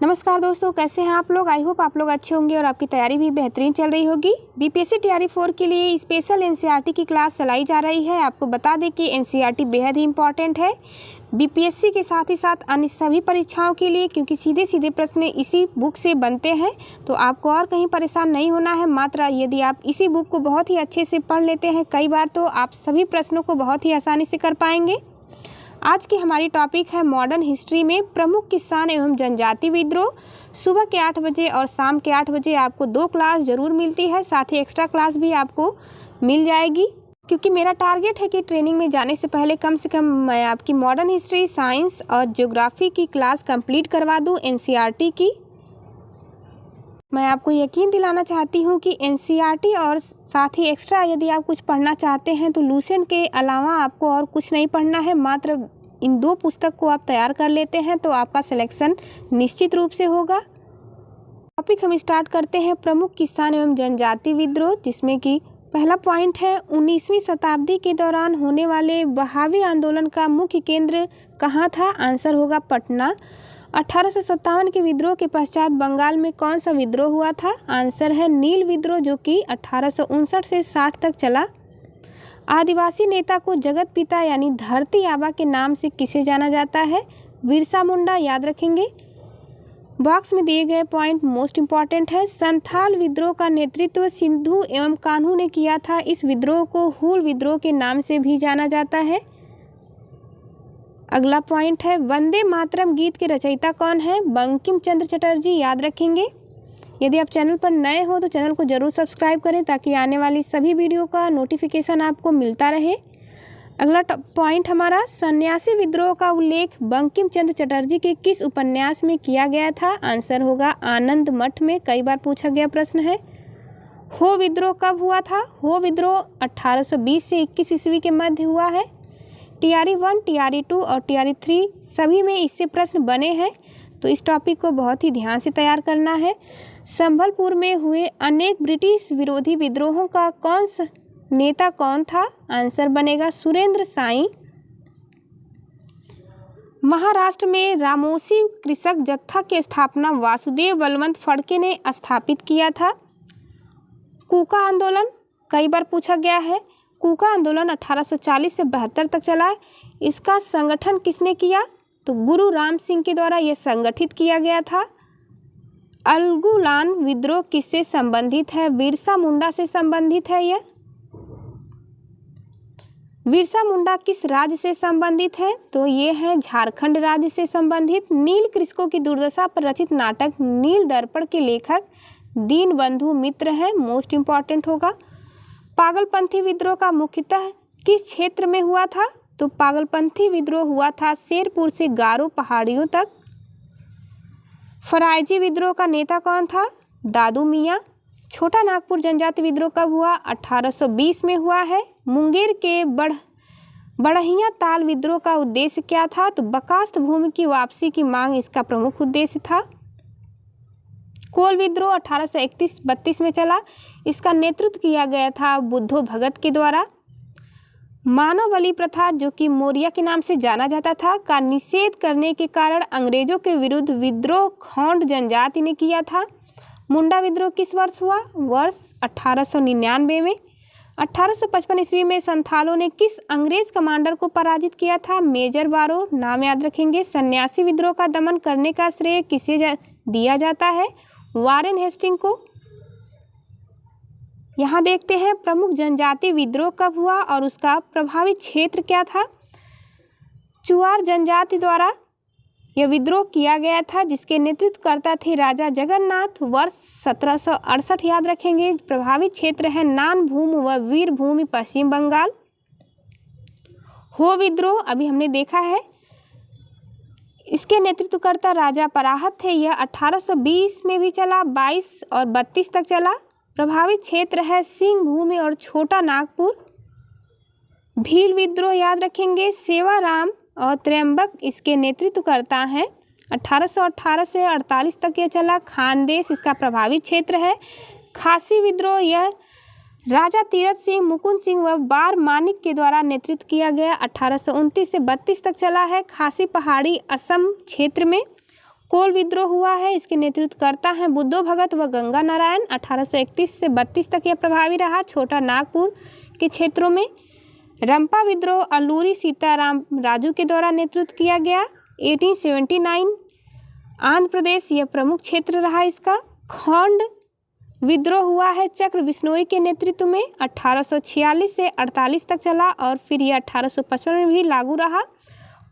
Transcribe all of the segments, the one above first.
नमस्कार दोस्तों, कैसे हैं आप लोग। आई होप आप लोग अच्छे होंगे और आपकी तैयारी भी बेहतरीन चल रही होगी। बीपीएससी टीआरई 4 के लिए स्पेशल एनसीईआरटी की क्लास चलाई जा रही है। आपको बता दें कि एनसीईआरटी बेहद ही इंपॉर्टेंट है बीपीएससी के साथ ही साथ अन्य सभी परीक्षाओं के लिए, क्योंकि सीधे सीधे प्रश्न इसी बुक से बनते हैं। तो आपको और कहीं परेशान नहीं होना है। मात्र यदि आप इसी बुक को बहुत ही अच्छे से पढ़ लेते हैं कई बार, तो आप सभी प्रश्नों को बहुत ही आसानी से कर पाएंगे। आज की हमारी टॉपिक है मॉडर्न हिस्ट्री में प्रमुख किसान एवं जनजाति विद्रोह। सुबह के 8 बजे और शाम के 8 बजे आपको 2 क्लास ज़रूर मिलती है, साथ ही एक्स्ट्रा क्लास भी आपको मिल जाएगी। क्योंकि मेरा टारगेट है कि ट्रेनिंग में जाने से कम मैं आपकी मॉडर्न हिस्ट्री, साइंस और ज्योग्राफी की क्लास कंप्लीट करवा दूं एनसीईआरटी की। मैं आपको यकीन दिलाना चाहती हूं कि एनसीईआरटी और साथ ही एक्स्ट्रा यदि आप कुछ पढ़ना चाहते हैं तो लूसेंट के अलावा आपको और कुछ नहीं पढ़ना है। मात्र इन 2 पुस्तक को आप तैयार कर लेते हैं तो आपका सिलेक्शन निश्चित रूप से होगा। टॉपिक हम स्टार्ट करते हैं प्रमुख किसान एवं जनजाति विद्रोह, जिसमें कि पहला पॉइंट है 19वीं शताब्दी के दौरान होने वाले बहावी आंदोलन का मुख्य केंद्र कहाँ था। आंसर होगा पटना। 1857 के विद्रोह के पश्चात बंगाल में कौन सा विद्रोह हुआ था। आंसर है नील विद्रोह, जो कि 1859 से 60 तक चला। आदिवासी नेता को जगत पिता यानी धरती आबा के नाम से किसे जाना जाता है। बिरसा मुंडा, याद रखेंगे। बॉक्स में दिए गए पॉइंट मोस्ट इम्पॉर्टेंट है। संथाल विद्रोह का नेतृत्व सिंधु एवं कान्हू ने किया था। इस विद्रोह को हूल विद्रोह के नाम से भी जाना जाता है। अगला पॉइंट है वंदे मातरम गीत के रचयिता कौन है। बंकिम चंद्र चटर्जी, याद रखेंगे। यदि आप चैनल पर नए हो तो चैनल को जरूर सब्सक्राइब करें ताकि आने वाली सभी वीडियो का नोटिफिकेशन आपको मिलता रहे। अगला पॉइंट हमारा सन्यासी विद्रोह का उल्लेख बंकिम चंद्र चटर्जी के किस उपन्यास में किया गया था। आंसर होगा आनंद मठ में। कई बार पूछा गया प्रश्न है। हो विद्रोह कब हुआ था। हो विद्रोह 1820 से 21 ईस्वी के मध्य हुआ है। टीआरई 1, टीआरई 2 और टीआरई 3 सभी में इससे प्रश्न बने हैं, तो इस टॉपिक को बहुत ही ध्यान से तैयार करना है। संभलपुर में हुए अनेक ब्रिटिश विरोधी विद्रोहों का नेता कौन था। आंसर बनेगा सुरेंद्र साई। महाराष्ट्र में रामोसी कृषक जत्था की स्थापना वासुदेव बलवंत फड़के ने स्थापित किया था। कूका आंदोलन कई बार पूछा गया है। कूका आंदोलन 1840 से 72 तक चला। इसका संगठन किसने किया, तो गुरु राम सिंह के द्वारा यह संगठित किया गया था। अलगुलान विद्रोह किससे संबंधित है। बिरसा मुंडा से संबंधित है। यह बिरसा मुंडा किस राज्य से संबंधित है, तो ये है झारखंड राज्य से संबंधित। नील कृषकों की दुर्दशा पर रचित नाटक नील दर्पण के लेखक दीनबंधु मित्र हैं। मोस्ट इम्पॉर्टेंट होगा। पागलपंथी विद्रोह का मुख्यतः किस क्षेत्र में हुआ था, तो पागलपंथी विद्रोह हुआ था शेरपुर से गारो पहाड़ियों तक। फरायजी विद्रोह का नेता कौन था, दादू मियाँ। छोटा नागपुर जनजाति विद्रोह कब हुआ, 1820 में हुआ है। मुंगेर के बढ़हिया ताल विद्रोह का उद्देश्य क्या था, तो बकास्त भूमि की वापसी की मांग इसका प्रमुख उद्देश्य था। कोल विद्रोह 1831-32 में चला। इसका नेतृत्व किया गया था बुद्धो भगत के द्वारा। मानव बलि प्रथा, जो कि मौर्य के नाम से जाना जाता था, का निषेध करने के कारण अंग्रेजों के विरुद्ध विद्रोह खोंड जनजाति ने किया था। मुंडा विद्रोह किस वर्ष हुआ, वर्ष 1899 में। 1855 ईस्वी में संथालों ने किस अंग्रेज कमांडर को पराजित किया था, मेजर बारो, नाम याद रखेंगे। सन्यासी विद्रोह का दमन करने का श्रेय किसे दिया जाता है, वारेन हेस्टिंग को। यहाँ देखते हैं प्रमुख जनजाति विद्रोह कब हुआ और उसका प्रभावित क्षेत्र क्या था। चुआर जनजाति द्वारा यह विद्रोह किया गया था, जिसके नेतृत्वकर्ता थे राजा जगन्नाथ। वर्ष 1768 याद रखेंगे। प्रभावित क्षेत्र है नानभूम व वीरभूमि, पश्चिम बंगाल। हो विद्रोह अभी हमने देखा है, इसके नेतृत्वकर्ता राजा पराहत थे। यह 1820 में भी चला, 22 और 32 तक चला। प्रभावित क्षेत्र है सिंह भूमि और छोटा नागपुर। भील विद्रोह याद रखेंगे, सेवाराम और त्र्यंबक इसके नेतृत्वकर्ता हैं। 1818 से 48 तक यह चला। खानदेश इसका प्रभावित क्षेत्र है। खासी विद्रोह यह राजा तीरथ सिंह, मुकुंद सिंह व बार मानिक के द्वारा नेतृत्व किया गया। 1829 से 32 तक चला है। खासी पहाड़ी असम क्षेत्र में। कोल विद्रोह हुआ है, इसके नेतृत्व करता है बुद्धो भगत व गंगा नारायण। 1831 से 32 तक यह प्रभावी रहा छोटा नागपुर के क्षेत्रों में। रंपा विद्रोह अल्लूरी सीताराम राजू के द्वारा नेतृत्व किया गया। 1879 आंध्र प्रदेश यह प्रमुख क्षेत्र रहा इसका। खौंड विद्रोह हुआ है चक्र बिश्नोई के नेतृत्व में। 1846 से 48 तक चला और फिर यह 1855 में भी लागू रहा।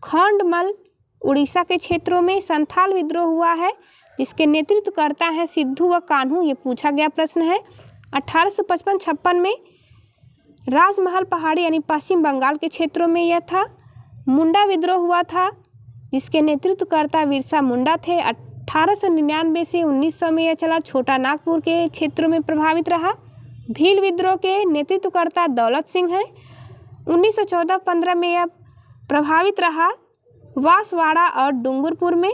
खौंडमल उड़ीसा के क्षेत्रों में। संथाल विद्रोह हुआ है जिसके नेतृत्व करता है सिद्धू व कान्हू, ये पूछा गया प्रश्न है। 1855-56 में राजमहल पहाड़ी यानी पश्चिम बंगाल के क्षेत्रों में यह था। मुंडा विद्रोह हुआ था जिसके नेतृत्वकर्ता बिरसा मुंडा थे। 1899 से 1900 में यह चला, छोटा नागपुर के क्षेत्रों में प्रभावित रहा। भील विद्रोह के नेतृत्वकर्ता दौलत सिंह हैं। 1914-15 में यह प्रभावित रहा वासवाड़ा और डूंगरपुर में।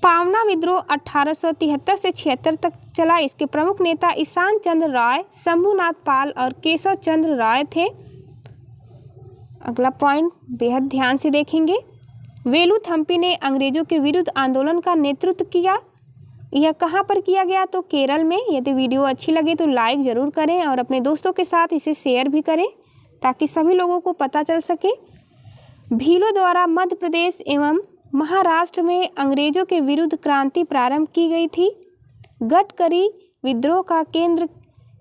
पावना विद्रोह 1873 से 76 तक चला, इसके प्रमुख नेता ईशान चंद्र राय, शंभुनाथ पाल और केशव चंद्र राय थे। अगला पॉइंट बेहद ध्यान से देखेंगे। वेलुथम्पी ने अंग्रेजों के विरुद्ध आंदोलन का नेतृत्व किया। यह कहाँ पर किया गया? तो केरल में। यदि वीडियो अच्छी लगे तो लाइक ज़रूर करें और अपने दोस्तों के साथ इसे शेयर भी करें ताकि सभी लोगों को पता चल सके। भीलों द्वारा मध्य प्रदेश एवं महाराष्ट्र में अंग्रेजों के विरुद्ध क्रांति प्रारंभ की गई थी। गडकरी विद्रोह का केंद्र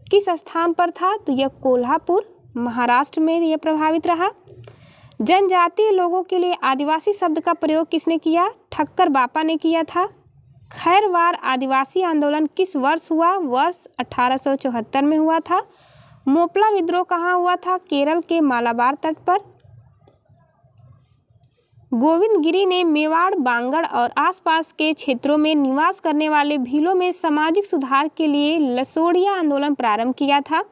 किस स्थान पर था? तो यह कोल्हापुर महाराष्ट्र में यह प्रभावित रहा। जनजातीय लोगों के लिए आदिवासी शब्द का प्रयोग किसने किया? ठक्कर बापा ने किया था। खैरवार आदिवासी आंदोलन किस वर्ष हुआ? वर्ष 1874 में हुआ था। मोपला विद्रोह कहाँ हुआ था? केरल के मालाबार तट पर। गोविंद गिरी ने मेवाड़, बांगड़ और आसपास के क्षेत्रों में निवास करने वाले भीलों में सामाजिक सुधार के लिए लसोड़िया आंदोलन प्रारंभ किया था।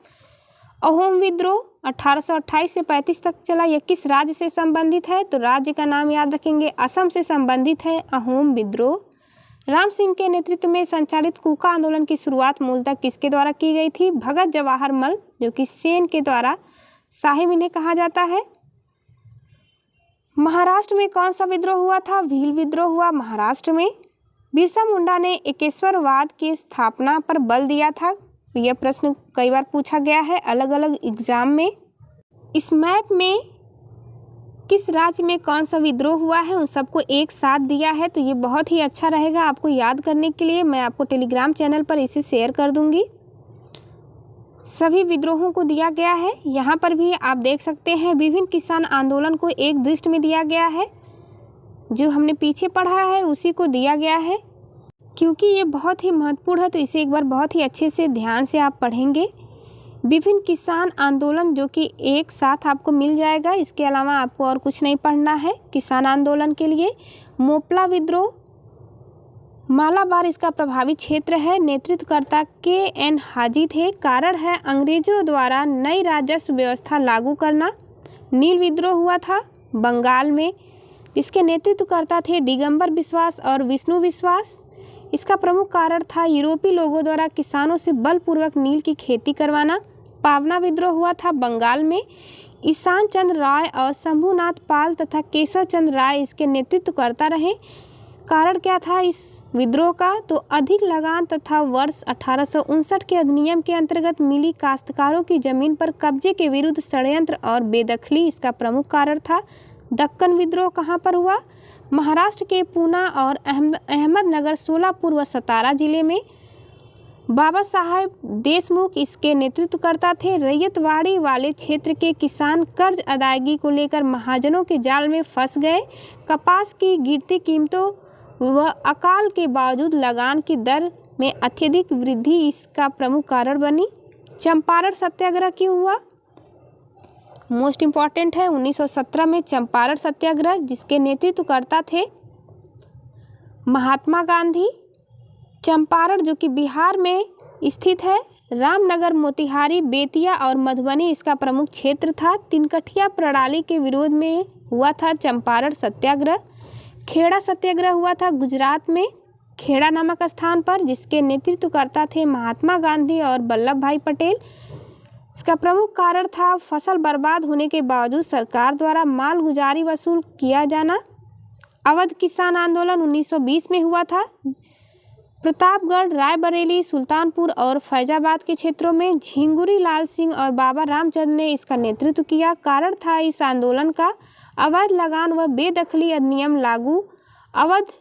अहोम विद्रोह 1828 से 35 तक चला, यह किस राज्य से संबंधित है? तो राज्य का नाम याद रखेंगे, असम से संबंधित है अहोम विद्रोह। राम सिंह के नेतृत्व में संचालित कूका आंदोलन की शुरुआत मूलतः किसके द्वारा की गई थी? भगत जवाहर मल, जो कि सेन के द्वारा साहिब इन्हें कहा जाता है। महाराष्ट्र में कौन सा विद्रोह हुआ था? भील विद्रोह हुआ महाराष्ट्र में। बिरसा मुंडा ने एकेश्वरवाद की स्थापना पर बल दिया था। यह प्रश्न कई बार पूछा गया है अलग अलग एग्जाम में। इस मैप में किस राज्य में कौन सा विद्रोह हुआ है उन सबको एक साथ दिया है, तो ये बहुत ही अच्छा रहेगा आपको याद करने के लिए। मैं आपको टेलीग्राम चैनल पर इसे शेयर कर दूंगी। सभी विद्रोहों को दिया गया है। यहाँ पर भी आप देख सकते हैं विभिन्न किसान आंदोलन को एक दृष्टि में दिया गया है। जो हमने पीछे पढ़ा है उसी को दिया गया है। क्योंकि ये बहुत ही महत्वपूर्ण है तो इसे एक बार बहुत ही अच्छे से ध्यान से आप पढ़ेंगे। विभिन्न किसान आंदोलन जो कि एक साथ आपको मिल जाएगा, इसके अलावा आपको और कुछ नहीं पढ़ना है किसान आंदोलन के लिए। मोपला विद्रोह मालाबार इसका प्रभावी क्षेत्र है। नेतृत्वकर्ता KN हाजी थे। कारण है अंग्रेजों द्वारा नई राजस्व व्यवस्था लागू करना। नील विद्रोह हुआ था बंगाल में, इसके नेतृत्वकर्ता थे दिगंबर विश्वास और विष्णु विश्वास। इसका प्रमुख कारण था यूरोपीय लोगों द्वारा किसानों से बलपूर्वक नील की खेती करवाना। पावना विद्रोह हुआ था बंगाल में। ईशान चंद्र राय और शंभुनाथ पाल तथा केशव चंद्र राय इसके नेतृत्वकर्ता रहे। कारण क्या था इस विद्रोह का? तो अधिक लगान तथा वर्ष 1859 के अधिनियम के अंतर्गत मिली काश्तकारों की जमीन पर कब्जे के विरुद्ध षड्यंत्र और बेदखली इसका प्रमुख कारण था। दक्कन विद्रोह कहाँ पर हुआ? महाराष्ट्र के पूना और अहमदनगर, सोलापुर व सतारा जिले में। बाबा साहेब देशमुख इसके नेतृत्वकर्ता थे। रैयतवाड़ी वाले क्षेत्र के किसान कर्ज अदायगी को लेकर महाजनों के जाल में फंस गए। कपास की गिरती कीमतों व अकाल के बावजूद लगान की दर में अत्यधिक वृद्धि इसका प्रमुख कारण बनी। चंपारण सत्याग्रह क्यों हुआ? मोस्ट इम्पॉर्टेंट है 1917 में चंपारण सत्याग्रह, जिसके नेतृत्वकर्ता थे महात्मा गांधी। चंपारण जो कि बिहार में स्थित है। रामनगर, मोतिहारी, बेतिया और मधुबनी इसका प्रमुख क्षेत्र था। तिनकठिया प्रणाली के विरोध में हुआ था चंपारण सत्याग्रह। खेड़ा सत्याग्रह हुआ था गुजरात में, खेड़ा नामक स्थान पर, जिसके नेतृत्वकर्ता थे महात्मा गांधी और वल्लभ भाई पटेल। इसका प्रमुख कारण था फसल बर्बाद होने के बावजूद सरकार द्वारा मालगुजारी वसूल किया जाना। अवध किसान आंदोलन 1920 में हुआ था। प्रतापगढ़, रायबरेली, सुल्तानपुर और फैजाबाद के क्षेत्रों में झिंगुरी लाल सिंह और बाबा रामचंद्र ने इसका नेतृत्व किया। कारण था इस आंदोलन का अवैध लगान व बेदखली अधिनियम लागू, अवध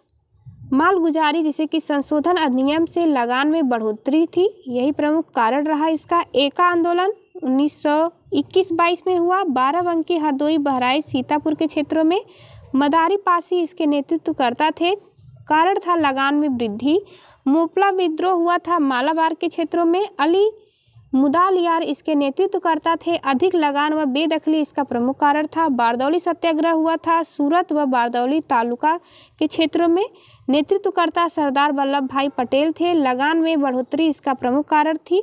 मालगुजारी जिसे कि संशोधन अधिनियम से लगान में बढ़ोतरी थी, यही प्रमुख कारण रहा इसका। एका आंदोलन 1921-22 में हुआ। बाराबंकी, हरदोई, बहराइच, सीतापुर के क्षेत्रों में मदारी पासी इसके नेतृत्वकर्ता थे। कारण था लगान में वृद्धि। मोपला विद्रोह हुआ था मालाबार के क्षेत्रों में। अली मुदालियार इसके नेतृत्वकर्ता थे। अधिक लगान व बेदखली इसका प्रमुख कारण था। बारदौली सत्याग्रह हुआ था सूरत व बारदौली तालुका के क्षेत्रों में। नेतृत्वकर्ता सरदार वल्लभ भाई पटेल थे। लगान में बढ़ोतरी इसका प्रमुख कारण थी।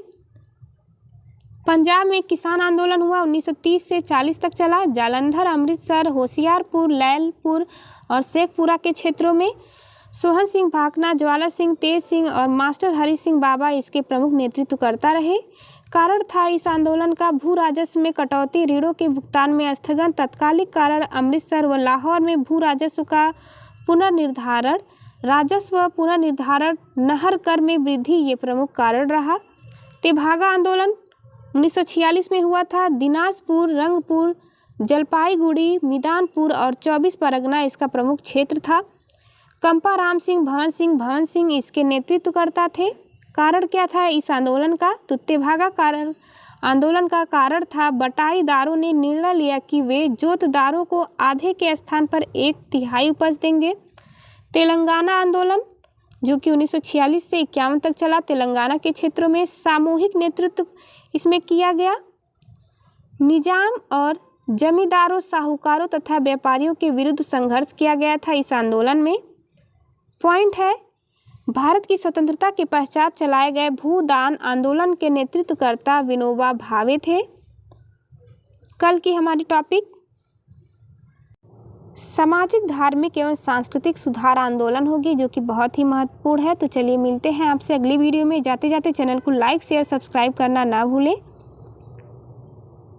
पंजाब में किसान आंदोलन हुआ 1930 से 40 तक चला। जालंधर, अमृतसर, होशियारपुर, लैलपुर और शेखपुरा के क्षेत्रों में सोहन सिंह भाकना, ज्वाला सिंह, तेज सिंह और मास्टर हरि सिंह बाबा इसके प्रमुख नेतृत्वकर्ता रहे। कारण था इस आंदोलन का भू राजस्व में कटौती, ऋणों के भुगतान में स्थगन। तत्कालिक कारण अमृतसर व लाहौर में भू राजस्व का पुनर्निर्धारण, राजस्व पुनर्निर्धारण, नहर कर में वृद्धि ये प्रमुख कारण रहा। तेभागा आंदोलन 1946 में हुआ था। दिनाजपुर, रंगपुर, जलपाईगुड़ी, मिदानपुर और 24 परगना इसका प्रमुख क्षेत्र था। कंपा राम सिंह, भवन सिंह इसके नेतृत्वकर्ता थे। कारण क्या था इस आंदोलन का? तो तेभागा कारण आंदोलन का कारण था बटाईदारों ने निर्णय लिया कि वे जोतदारों को आधे के स्थान पर 1/3 उपज देंगे। तेलंगाना आंदोलन जो कि 1946 से 51 तक चला। तेलंगाना के क्षेत्रों में सामूहिक नेतृत्व इसमें किया गया। निजाम और जमींदारों, साहूकारों तथा व्यापारियों के विरुद्ध संघर्ष किया गया था इस आंदोलन में। पॉइंट है, भारत की स्वतंत्रता के पश्चात चलाए गए भूदान आंदोलन के नेतृत्वकर्ता विनोबा भावे थे। कल की हमारी टॉपिक सामाजिक, धार्मिक एवं सांस्कृतिक सुधार आंदोलन होगी, जो कि बहुत ही महत्वपूर्ण है। तो चलिए मिलते हैं आपसे अगली वीडियो में। जाते जाते चैनल को लाइक, शेयर, सब्सक्राइब करना ना भूलें।